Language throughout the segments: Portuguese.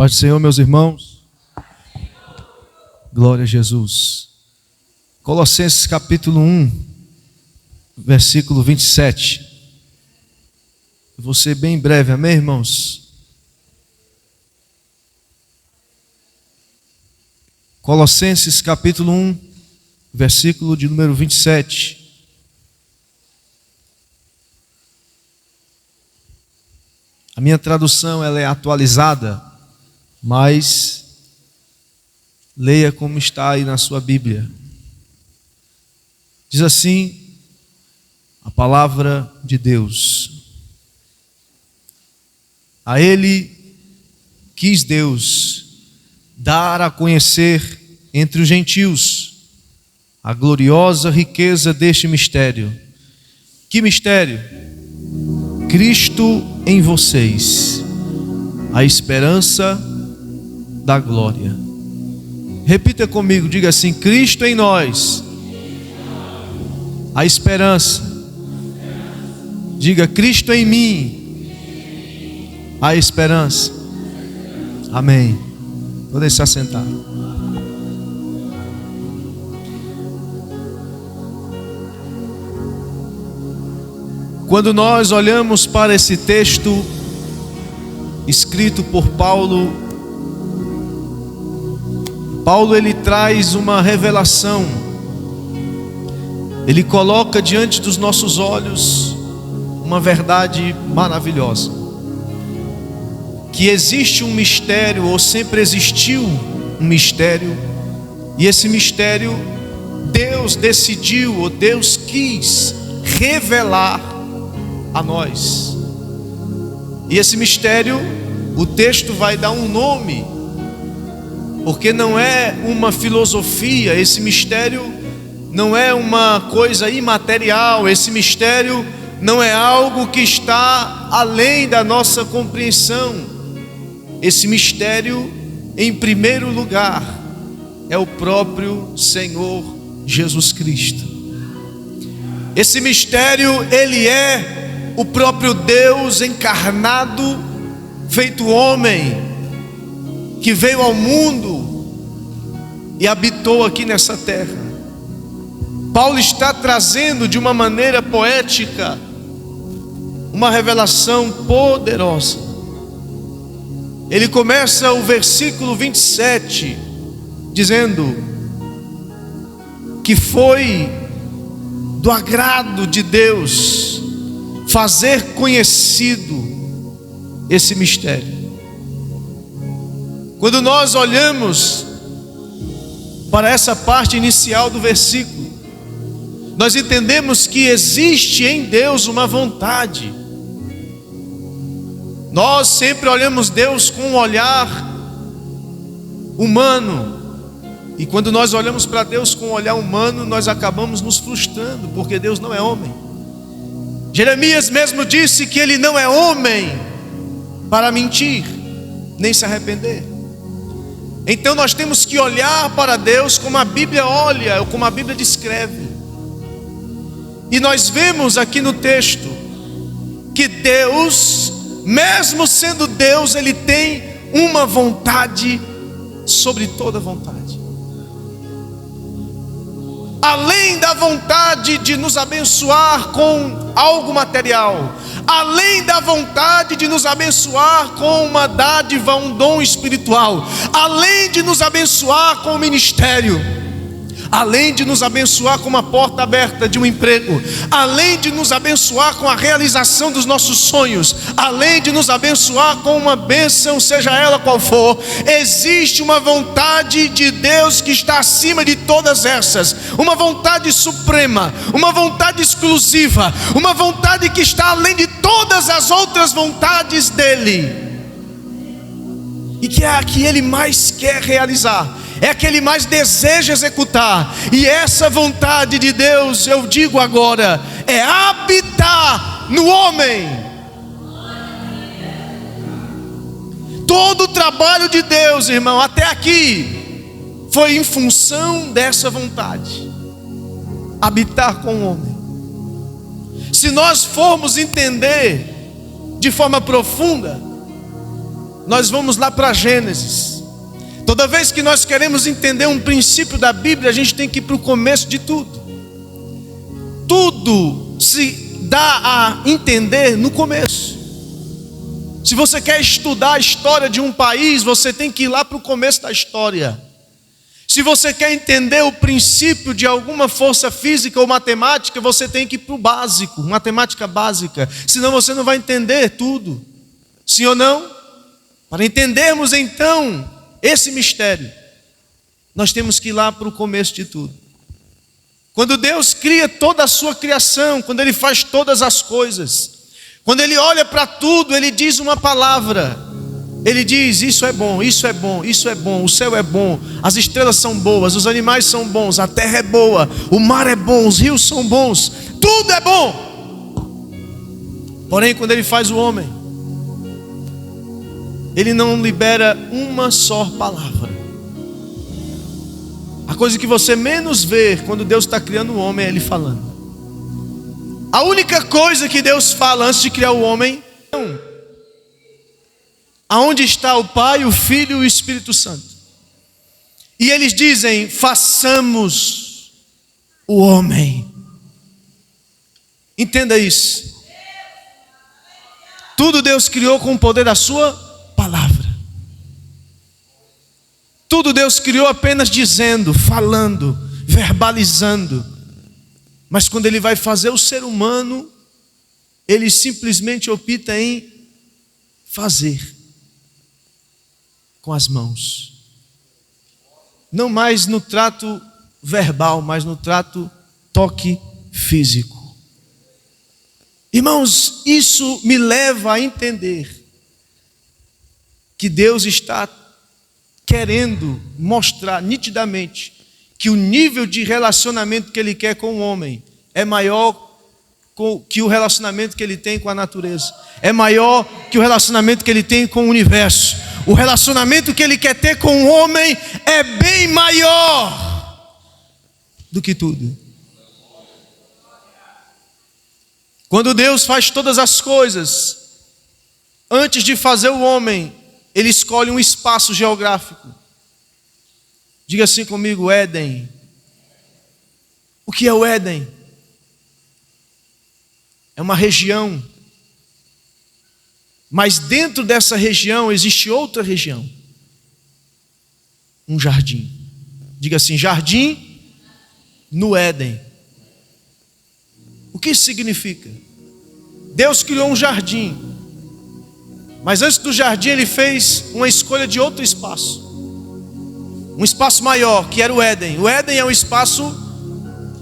Paz do Senhor, meus irmãos. Glória a Jesus. Colossenses capítulo 1, versículo 27. Eu vou ser bem breve, amém, irmãos? Colossenses capítulo 1, versículo de número 27. A minha tradução ela é atualizada, mas leia como está aí na sua Bíblia. Diz assim a palavra de Deus: a Ele quis Deus dar a conhecer entre os gentios a gloriosa riqueza deste mistério. Que mistério? Cristo em vocês, a esperança da glória. Repita comigo, diga assim: Cristo em nós, a esperança. Diga: Cristo em mim, a esperança. Amém. Podem se assentar. Quando nós olhamos para esse texto escrito por Paulo, ele traz uma revelação. Ele coloca diante dos nossos olhos uma verdade maravilhosa: que existe um mistério, ou sempre existiu um mistério, e esse mistério Deus decidiu, ou Deus quis revelar a nós. E esse mistério, o texto vai dar um nome, porque não é uma filosofia, esse mistério não é uma coisa imaterial, esse mistério não é algo que está além da nossa compreensão. Esse mistério, em primeiro lugar, é o próprio Senhor Jesus Cristo. Esse mistério, ele é o próprio Deus encarnado, feito homem, que veio ao mundo e habitou aqui nessa terra. Paulo está trazendo de uma maneira poética uma revelação poderosa. Ele começa o versículo 27 dizendo que foi do agrado de Deus fazer conhecido esse mistério. Quando nós olhamos para essa parte inicial do versículo, nós entendemos que existe em Deus uma vontade. Nós sempre olhamos Deus com um olhar humano, e quando nós olhamos para Deus com um olhar humano, nós acabamos nos frustrando, porque Deus não é homem. Jeremias mesmo disse que ele não é homem para mentir, nem se arrepender. Então nós temos que olhar para Deus como a Bíblia olha, ou como a Bíblia descreve. E nós vemos aqui no texto que Deus, mesmo sendo Deus, Ele tem uma vontade sobre toda vontade. Além da vontade de nos abençoar com algo material, além da vontade de nos abençoar com uma dádiva, um dom espiritual, além de nos abençoar com o ministério, além de nos abençoar com uma porta aberta de um emprego, além de nos abençoar com a realização dos nossos sonhos, além de nos abençoar com uma bênção, seja ela qual for, existe uma vontade de Deus que está acima de todas essas, uma vontade suprema, uma vontade exclusiva, uma vontade que está além de todas as outras vontades dele, e que é a que ele mais quer realizar, é a que ele mais deseja executar. E essa vontade de Deus, eu digo agora, é habitar no homem. Todo o trabalho de Deus, irmão, até aqui, foi em função dessa vontade: habitar com o homem. Se nós formos entender de forma profunda, nós vamos lá para Gênesis. Toda vez que nós queremos entender um princípio da Bíblia, a gente tem que ir para o começo de tudo. Tudo se dá a entender no começo. Se você quer estudar a história de um país, você tem que ir lá para o começo da história. Se você quer entender o princípio de alguma força física ou matemática, você tem que ir para o básico, matemática básica. Senão você não vai entender tudo. Sim ou não? Para entendermos então esse mistério, nós temos que ir lá para o começo de tudo. Quando Deus cria toda a sua criação, quando Ele faz todas as coisas, quando Ele olha para tudo, Ele diz uma palavra. Ele diz: isso é bom, isso é bom, isso é bom, o céu é bom, as estrelas são boas, os animais são bons, a terra é boa, o mar é bom, os rios são bons, tudo é bom. Porém, quando Ele faz o homem, Ele não libera uma só palavra. A coisa que você menos vê quando Deus está criando o homem é Ele falando. A única coisa que Deus fala antes de criar o homem é: aonde está o Pai, o Filho e o Espírito Santo? E eles dizem: façamos o homem. Entenda isso. Tudo Deus criou com o poder da sua palavra. Tudo Deus criou apenas dizendo, falando, verbalizando. Mas quando Ele vai fazer o ser humano, Ele simplesmente opta em fazer com as mãos. Não mais no trato verbal, mas no trato toque físico. Irmãos, isso me leva a entender que Deus está querendo mostrar nitidamente que o nível de relacionamento que Ele quer com o homem é maior que o relacionamento que Ele tem com a natureza, é maior que o relacionamento que Ele tem com o universo. O relacionamento que Ele quer ter com o homem é bem maior do que tudo. Quando Deus faz todas as coisas, antes de fazer o homem, Ele escolhe um espaço geográfico. Diga assim comigo: Éden. O que é o Éden? É uma região. Mas dentro dessa região existe outra região. Um jardim. Diga assim: jardim no Éden. O que isso significa? Deus criou um jardim. Mas antes do jardim Ele fez uma escolha de outro espaço. Um espaço maior, que era o Éden. O Éden é um espaço,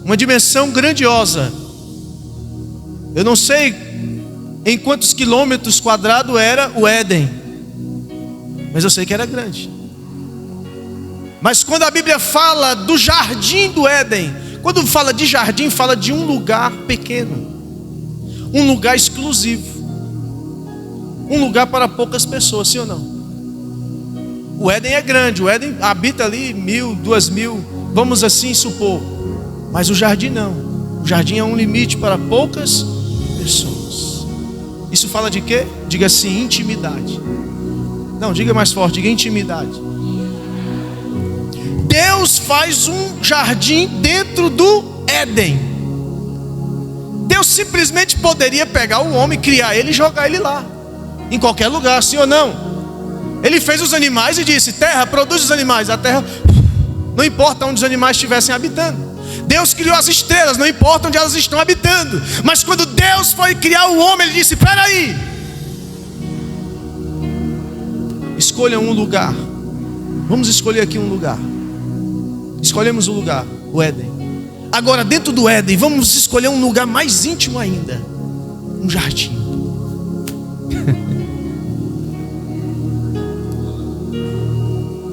uma dimensão grandiosa. Eu não sei em quantos quilômetros quadrados era o Éden, mas eu sei que era grande. Mas quando a Bíblia fala do jardim do Éden, quando fala de jardim, fala de um lugar pequeno, um lugar exclusivo, um lugar para poucas pessoas, sim ou não? O Éden é grande, o Éden habita ali 1.000, 2.000, vamos assim supor. Mas o jardim não. O jardim é um limite para poucas pessoas. Isso fala de quê? Diga assim: intimidade. Não, diga mais forte, diga intimidade. Deus faz um jardim dentro do Éden. Deus simplesmente poderia pegar o homem, criar ele e jogar ele lá, em qualquer lugar, sim ou não? Ele fez os animais e disse: terra, produz os animais. A terra, não importa onde os animais estivessem habitando. Deus criou as estrelas, não importa onde elas estão habitando. Mas quando Deus foi criar o homem, Ele disse: espera aí, escolha um lugar. Vamos escolher aqui um lugar. Escolhemos o lugar, o Éden. Agora dentro do Éden, vamos escolher um lugar mais íntimo ainda, um jardim.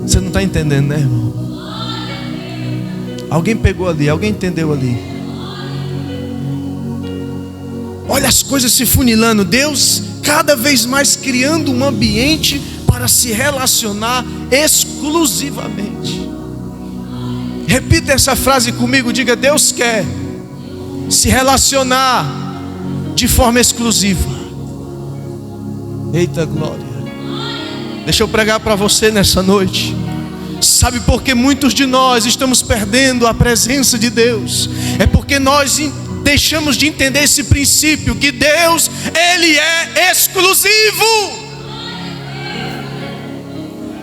Você não está entendendo, né, irmão? Alguém pegou ali, alguém entendeu ali. Olha as coisas se funilando. Deus cada vez mais criando um ambiente para se relacionar exclusivamente. Repita essa frase comigo, diga: Deus quer se relacionar de forma exclusiva. Eita glória. Deixa eu pregar para você nessa noite. Sabe por que muitos de nós estamos perdendo a presença de Deus? É porque nós deixamos de entender esse princípio, que Deus, Ele é exclusivo.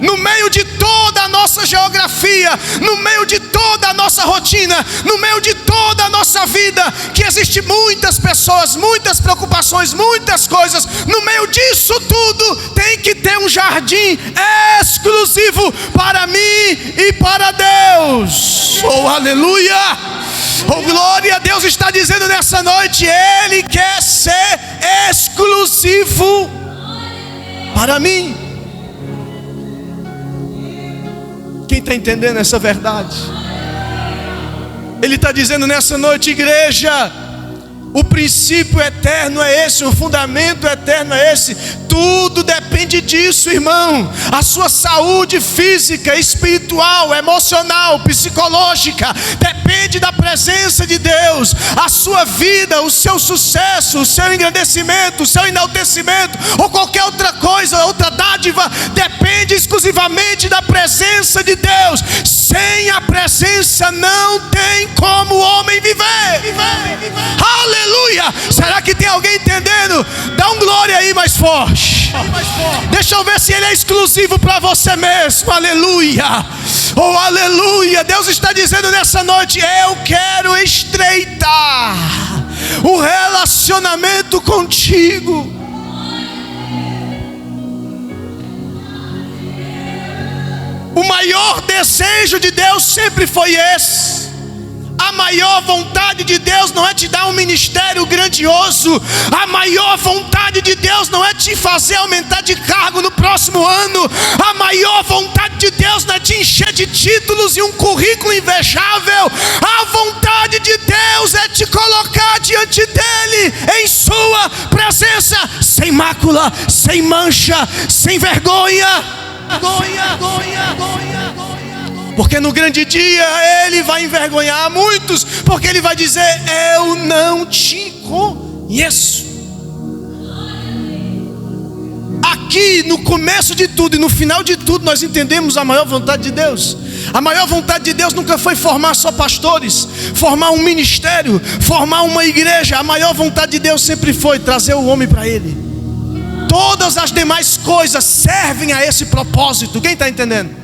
No meio de toda a nossa geografia, no meio de toda a nossa rotina, no meio de toda a nossa vida, que existe muitas pessoas, muitas preocupações, muitas coisas, no meio disso tudo, tem que ter um jardim exclusivo para mim e para Deus. Oh, aleluia! Oh, glória a Deus! Está dizendo nessa noite, Ele quer ser exclusivo para mim. Quem está entendendo essa verdade? Ele está dizendo nessa noite, igreja, o princípio eterno é esse, o fundamento eterno é esse. Tudo depende disso, irmão. A sua saúde física, espiritual, emocional, psicológica, depende da presença de Deus. A sua vida, o seu sucesso, o seu engrandecimento, o seu enaltecimento, ou qualquer outra coisa, outra dádiva, depende exclusivamente da presença de Deus. Sem a presença não tem como o homem viver. Aleluia! Será que tem alguém entendendo? Dá um glória aí mais forte. Deixa eu ver se Ele é exclusivo para você mesmo. Aleluia! Oh, aleluia! Deus está dizendo nessa noite, eu quero estreitar o relacionamento contigo. O maior desejo de Deus sempre foi esse. A maior vontade de Deus não é te dar um ministério grandioso. A maior vontade de Deus não é te fazer aumentar de cargo no próximo ano. A maior vontade de Deus não é te encher de títulos e um currículo invejável. A vontade de Deus é te colocar diante dEle, em sua presença, sem mácula, sem mancha, sem vergonha. Porque no grande dia Ele vai envergonhar muitos, porque Ele vai dizer, eu não te conheço. Aqui no começo de tudo e no final de tudo nós entendemos a maior vontade de Deus. A maior vontade de Deus nunca foi formar só pastores, formar um ministério, formar uma igreja. A maior vontade de Deus sempre foi trazer o homem para Ele. Todas as demais coisas servem a esse propósito. Quem está entendendo?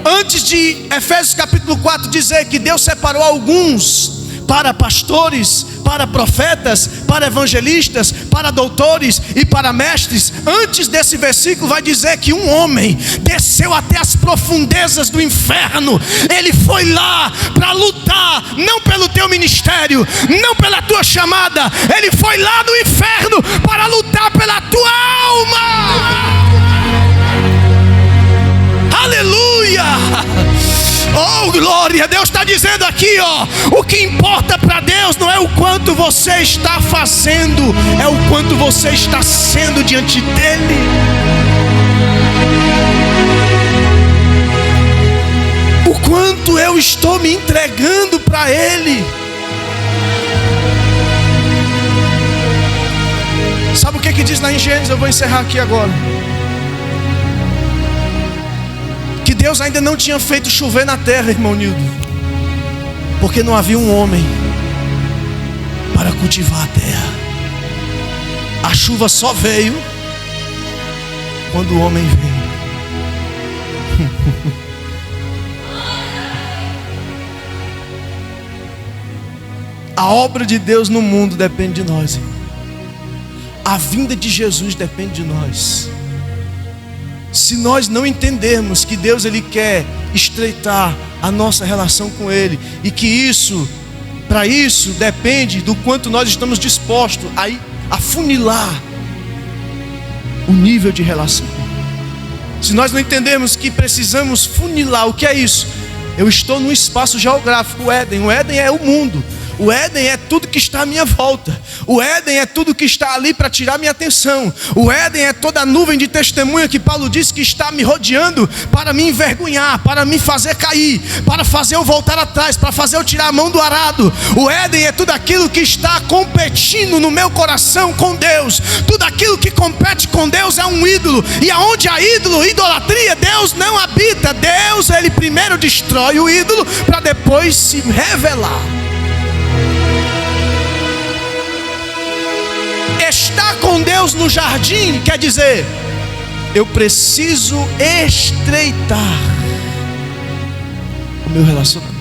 Antes de Efésios capítulo 4 dizer que Deus separou alguns para pastores, para profetas, para evangelistas, para doutores e para mestres, antes desse versículo vai dizer que um homem desceu até as profundezas do inferno. Ele foi lá para lutar, não pelo teu ministério, não pela tua chamada. Ele foi lá no inferno para lutar pela tua alma. Aleluia! Oh, glória! Deus está dizendo aqui, ó, o que importa para Deus não é o quanto você está fazendo, é o quanto você está sendo diante dEle. O quanto eu estou me entregando para Ele. Sabe o que diz lá em Gênesis? Eu vou encerrar aqui agora. Que Deus ainda não tinha feito chover na terra, irmão Nildo, porque não havia um homem para cultivar a terra. A chuva só veio quando o homem veio. A obra de Deus no mundo depende de nós, irmão. A vinda de Jesus depende de nós. Se nós não entendermos que Deus Ele quer estreitar a nossa relação com Ele, e que isso, para isso, depende do quanto nós estamos dispostos a afunilar o nível de relação. Se nós não entendermos que precisamos funilar, o que é isso? Eu estou num espaço geográfico, o Éden. O Éden é o mundo. O Éden é tudo que está à minha volta. O Éden é tudo que está ali para tirar minha atenção. O Éden é toda a nuvem de testemunha que Paulo disse que está me rodeando para me envergonhar, para me fazer cair, para fazer eu voltar atrás, para fazer eu tirar a mão do arado. O Éden é tudo aquilo que está competindo no meu coração com Deus. Tudo aquilo que compete com Deus é um ídolo. E aonde há ídolo, idolatria, Deus não habita. Deus, ele primeiro destrói o ídolo para depois se revelar. Estar com Deus no jardim quer dizer, eu preciso estreitar o meu relacionamento.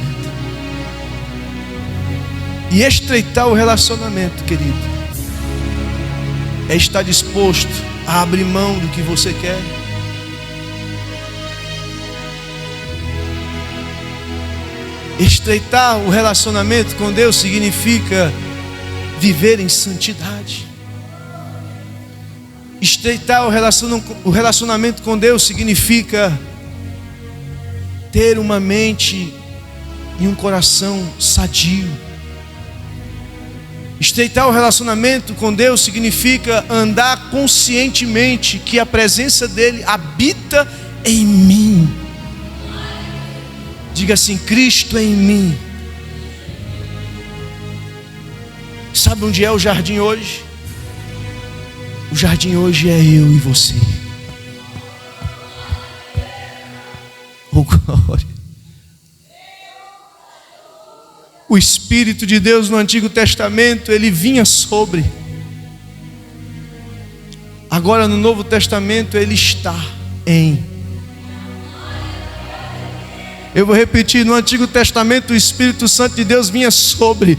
E estreitar o relacionamento, querido, é estar disposto a abrir mão do que você quer. Estreitar o relacionamento com Deus significa viver em santidade. Estreitar o relacionamento com Deus significa ter uma mente e um coração sadio. Estreitar o relacionamento com Deus significa andar conscientemente que a presença dele habita em mim. Diga assim: Cristo em mim. Sabe onde é o jardim hoje? O jardim hoje é eu e você. Oh glória! O Espírito de Deus no Antigo Testamento, ele vinha sobre. Agora no Novo Testamento, ele está em. Eu vou repetir, no Antigo Testamento o Espírito Santo de Deus vinha sobre.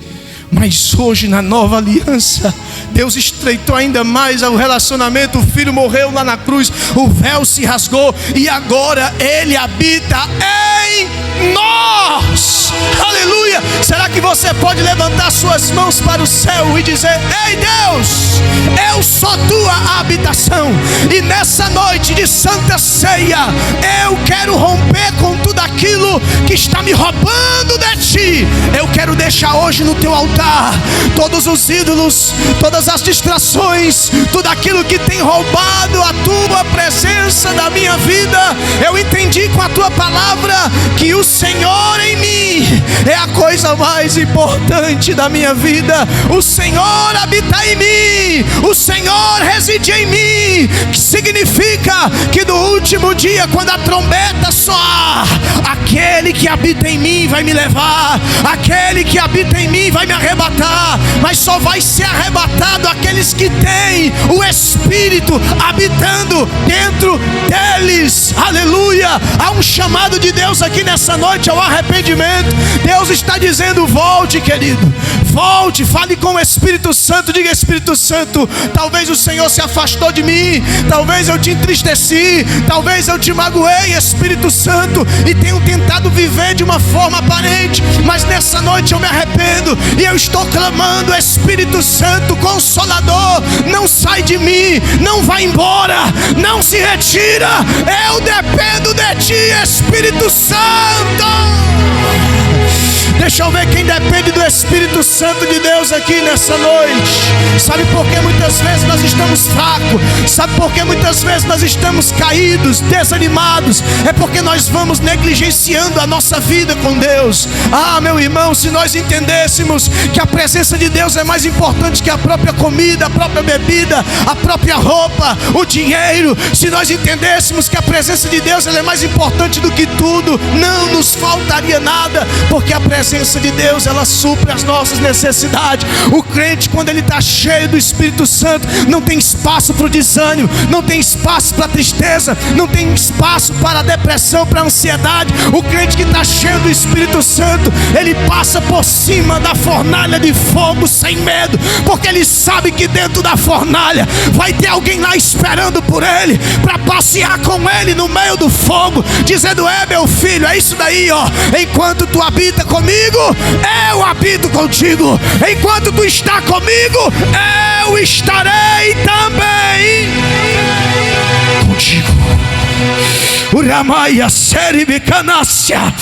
Mas hoje na nova aliança, Deus estreitou ainda mais o relacionamento. O Filho morreu lá na cruz, o véu se rasgou e agora Ele habita em nós. Aleluia! Será que você pode levantar suas mãos para o céu e dizer: ei Deus, eu sou tua habitação. E nessa noite de Santa Ceia, eu quero romper com tudo aquilo que está me roubando de ti. Eu quero deixar hoje no teu altar todos os ídolos, todas as distrações, tudo aquilo que tem roubado a tua presença da minha vida. Eu entendi com a tua palavra que o Senhor em mim é a coisa mais importante da minha vida. O Senhor habita em mim, o Senhor reside em mim, que significa que no último dia, quando a trombeta soar, aquele que habita em mim vai me levar, aquele que habita em mim vai me arrebatar. Mas só vai ser arrebatado aqueles que têm o Espírito habitando dentro deles. Aleluia! Há um chamado de Deus aqui nessa noite ao arrependimento. Deus está dizendo: volte, querido, volte, fale com o Espírito Santo. Diga: Espírito Santo, talvez o Senhor se afastou de mim, talvez eu te entristeci, talvez eu te magoei, Espírito Santo, e tenho tentado viver de uma forma aparente, mas nessa noite eu me arrependo e eu estou clamando: Espírito Santo Consolador, não sai de mim, não vai embora, não se retira, eu dependo de ti, Espírito Santo. Deixa eu ver quem depende do Espírito Santo de Deus aqui nessa noite. Sabe por que muitas vezes nós estamos fracos? Sabe por que muitas vezes nós estamos caídos, desanimados? É porque nós vamos negligenciando a nossa vida com Deus. Ah, meu irmão, se nós entendêssemos que a presença de Deus é mais importante que a própria comida, a própria bebida, a própria roupa, o dinheiro, se nós entendêssemos que a presença de Deus ela é mais importante do que tudo, não nos faltaria nada, porque a presença de Deus ela supre as nossas necessidades. O crente, quando ele está cheio do Espírito Santo, não tem espaço para o desânimo, não tem espaço para a tristeza, não tem espaço para a depressão, para a ansiedade. O crente que está cheio do Espírito Santo, ele passa por cima da fornalha de fogo sem medo, porque ele sabe que dentro da fornalha vai ter alguém lá esperando por ele, para passear com ele no meio do fogo, dizendo: é meu filho, é isso daí, ó. Enquanto tu habita comigo, eu habito contigo. Enquanto tu está comigo, eu estarei também contigo. Uramaia seribicanácia.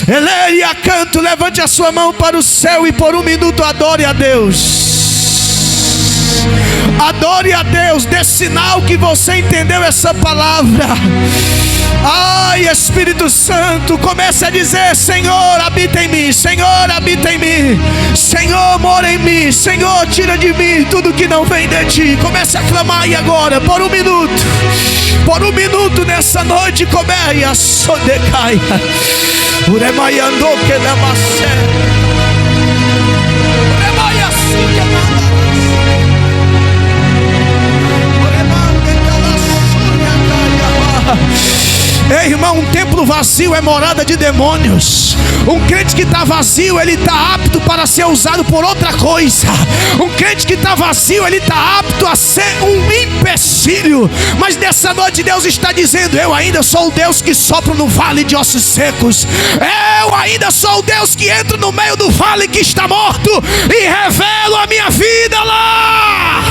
Eleia canto, levante a sua mão para o céu e por um minuto adore a Deus. Adore a Deus, dê sinal que você entendeu essa palavra. Ai, Espírito Santo, comece a dizer: Senhor, habita em mim, Senhor, habita em mim, Senhor, mora em mim, Senhor, tira de mim tudo que não vem de ti. Comece a clamar aí agora, por um minuto nessa noite. Comece a sodecaia, uremaiando que da macé, uremaia suja nada. Ei, irmão, um templo vazio é morada de demônios. Um crente que está vazio, ele está apto para ser usado por outra coisa. Um crente que está vazio, ele está apto a ser um empecilho. Mas nessa noite Deus está dizendo: eu ainda sou o Deus que sopra no vale de ossos secos. Eu ainda sou o Deus que entra no meio do vale que está morto e revelo a minha vida lá.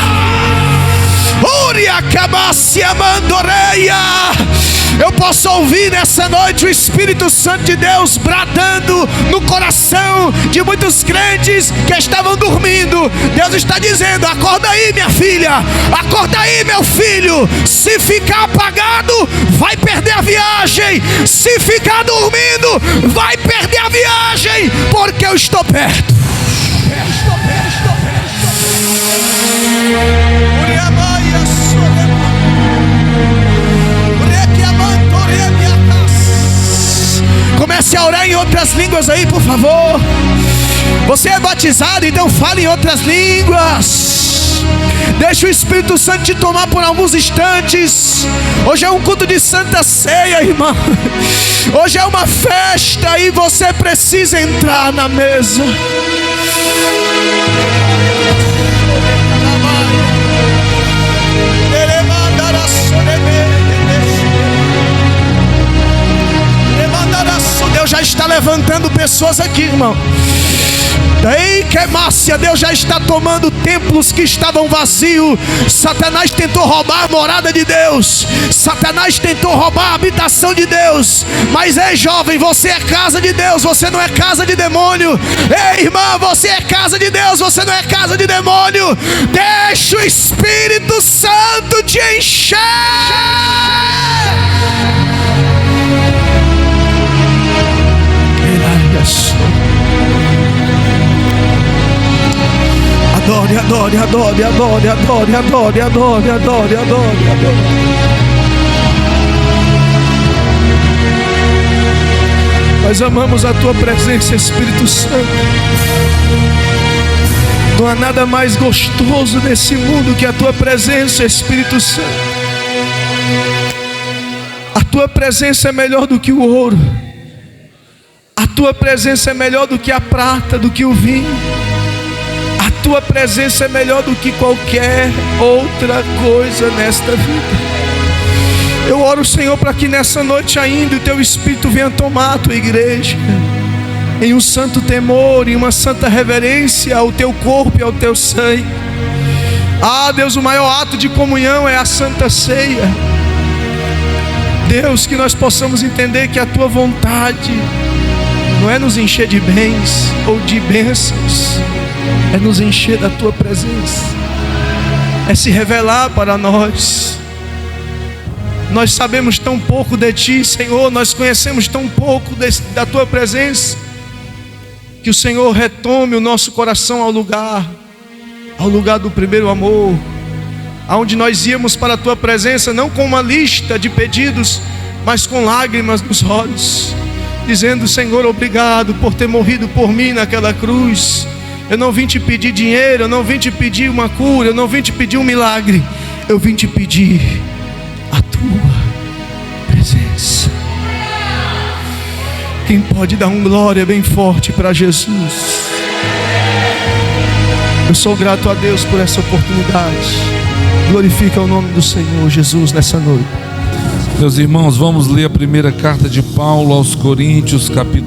Eu posso ouvir nessa noite o Espírito Santo de Deus bradando no coração de muitos crentes que estavam dormindo. Deus está dizendo: acorda aí, minha filha, acorda aí, meu filho. Se ficar apagado, vai perder a viagem. Se ficar dormindo, vai perder a viagem, porque eu estou perto. Estou perto. Comece a orar em outras línguas aí, por favor. Você é batizado, então fale em outras línguas. Deixa o Espírito Santo te tomar por alguns instantes. Hoje é um culto de Santa Ceia, irmão. Hoje é uma festa e você precisa entrar na mesa. Deus já está levantando pessoas aqui, irmão. Daí que Márcia, Deus já está tomando templos que estavam vazios. Satanás tentou roubar a morada de Deus. Satanás tentou roubar a habitação de Deus. Mas ei, jovem, você é casa de Deus, você não é casa de demônio. Ei, irmã, você é casa de Deus, você não é casa de demônio. Deixa o Espírito Santo te encher. Adore, adore, adore, adore, adore, adore, adore, adore, adore, adore. Nós amamos a tua presença, Espírito Santo. Não há nada mais gostoso nesse mundo que a tua presença, Espírito Santo. A tua presença é melhor do que o ouro. A tua presença é melhor do que a prata, do que o vinho. A tua presença é melhor do que qualquer outra coisa nesta vida. Eu oro, Senhor, para que nessa noite ainda o teu Espírito venha tomar a tua igreja em um santo temor, em uma santa reverência ao teu corpo e ao teu sangue. Ah, Deus, o maior ato de comunhão é a Santa Ceia. Deus, que nós possamos entender que a tua vontade não é nos encher de bens ou de bênçãos, é nos encher da tua presença, é se revelar para nós. Nós sabemos tão pouco de ti, Senhor, nós conhecemos tão pouco da tua presença, que o Senhor retome o nosso coração ao lugar do primeiro amor, aonde nós íamos para a tua presença, não com uma lista de pedidos, mas com lágrimas nos olhos, dizendo: Senhor, obrigado por ter morrido por mim naquela cruz. Eu não vim te pedir dinheiro, eu não vim te pedir uma cura, eu não vim te pedir um milagre, eu vim te pedir a tua presença. Quem pode dar um glória bem forte para Jesus? Eu sou grato a Deus por essa oportunidade. Glorifica o nome do Senhor Jesus nessa noite. Meus irmãos, vamos ler a primeira carta de Paulo aos Coríntios, capítulo